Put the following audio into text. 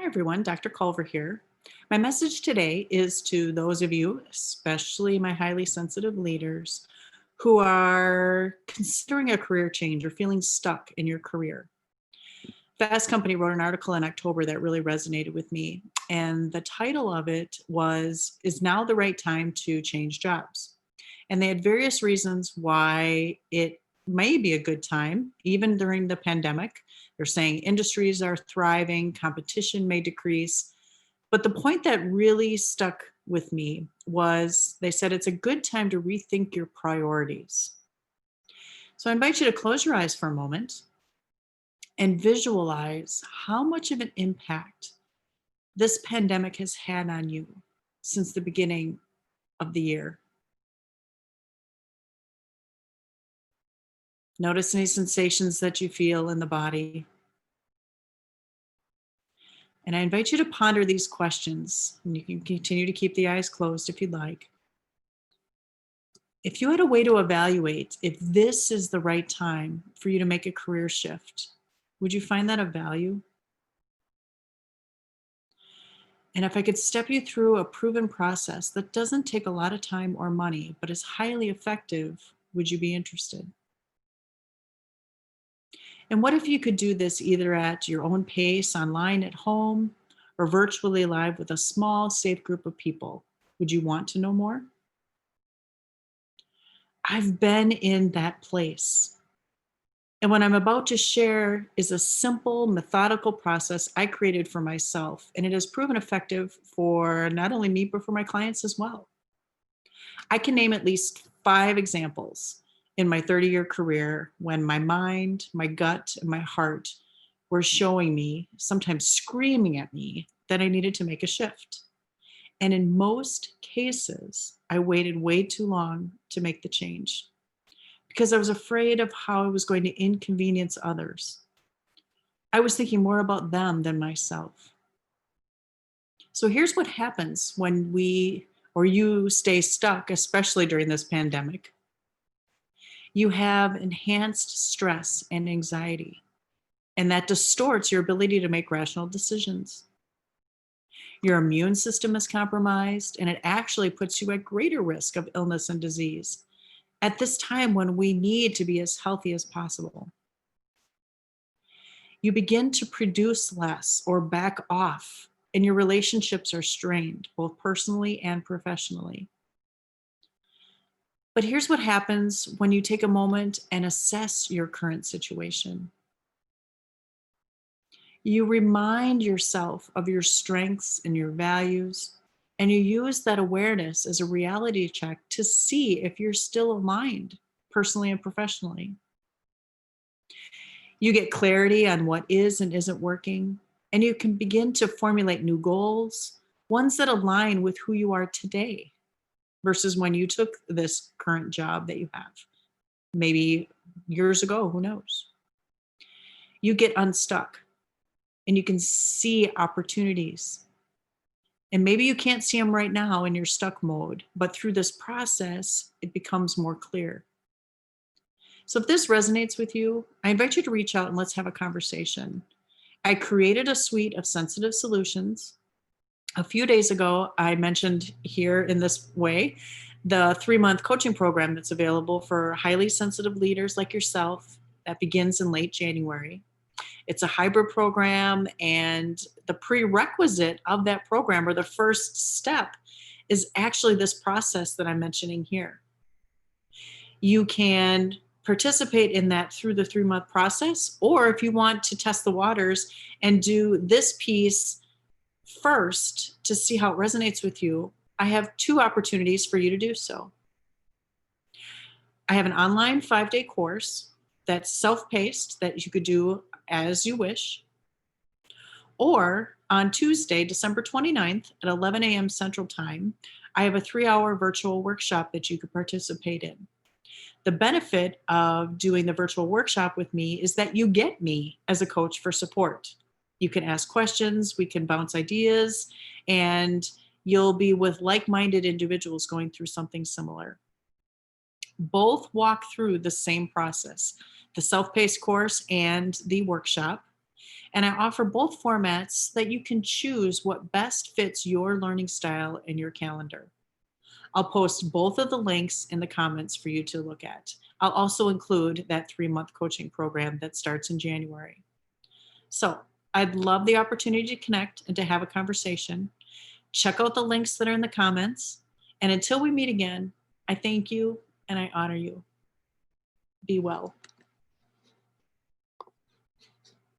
Hi everyone, Dr. Culver here. My message today is to those of you, especially my highly sensitive leaders, who are considering a career change or feeling stuck in your career. Fast Company wrote an article in October that really resonated with me, and the title of it was, "Is Now the Right Time to Change Jobs?" And they had various reasons why it may be a good time, even during the pandemic. They're saying industries are thriving, competition may decrease. But the point that really stuck with me was they said it's a good time to rethink your priorities. So I invite you to close your eyes for a moment and visualize how much of an impact this pandemic has had on you since the beginning of the year. Notice any sensations that you feel in the body. And I invite you to ponder these questions, and you can continue to keep the eyes closed if you'd like. If you had a way to evaluate if this is the right time for you to make a career shift, would you find that of value? And if I could step you through a proven process that doesn't take a lot of time or money, but is highly effective, would you be interested? And what if you could do this either at your own pace, online at home, or virtually live with a small, safe group of people? Would you want to know more? I've been in that place. And what I'm about to share is a simple, methodical process I created for myself, and it has proven effective for not only me, but for my clients as well. I can name at least 5 examples in my 30-year career when my mind, my gut, and my heart were showing me, sometimes screaming at me, that I needed to make a shift. And in most cases, I waited way too long to make the change because I was afraid of how I was going to inconvenience others. I was thinking more about them than myself. So here's what happens when we or you stay stuck, especially during this pandemic. You have enhanced stress and anxiety, and that distorts your ability to make rational decisions. Your immune system is compromised, and it actually puts you at greater risk of illness and disease at this time when we need to be as healthy as possible. You begin to produce less or back off, and your relationships are strained, both personally and professionally. But here's what happens when you take a moment and assess your current situation. You remind yourself of your strengths and your values, and you use that awareness as a reality check to see if you're still aligned personally and professionally. You get clarity on what is and isn't working, and you can begin to formulate new goals, ones that align with who you are today versus when you took this current job that you have, maybe years ago, who knows? You get unstuck and you can see opportunities. And maybe you can't see them right now in your stuck mode, but through this process, it becomes more clear. So if this resonates with you, I invite you to reach out and let's have a conversation. I created a suite of sensitive solutions. A few days ago, I mentioned here in this way the 3-month coaching program that's available for highly sensitive leaders like yourself that begins in late January. It's a hybrid program, and the prerequisite of that program, or the first step, is actually this process that I'm mentioning here. You can participate in that through the 3-month process, or if you want to test the waters and do this piece first to see how it resonates with you, I have 2 opportunities for you to do so. I have an online 5-day course that's self-paced that you could do as you wish. Or on Tuesday, December 29th at 11 a.m. Central Time, I have a 3-hour virtual workshop that you could participate in. The benefit of doing the virtual workshop with me is that you get me as a coach for support. You can ask questions, we can bounce ideas, and you'll be with like-minded individuals going through something similar. Both walk through the same process, the self-paced course and the workshop. And I offer both formats so that you can choose what best fits your learning style and your calendar. I'll post both of the links in the comments for you to look at. I'll also include that 3-month coaching program that starts in January. So I'd love the opportunity to connect and to have a conversation. Check out the links that are in the comments. And until we meet again, I thank you and I honor you. Be well.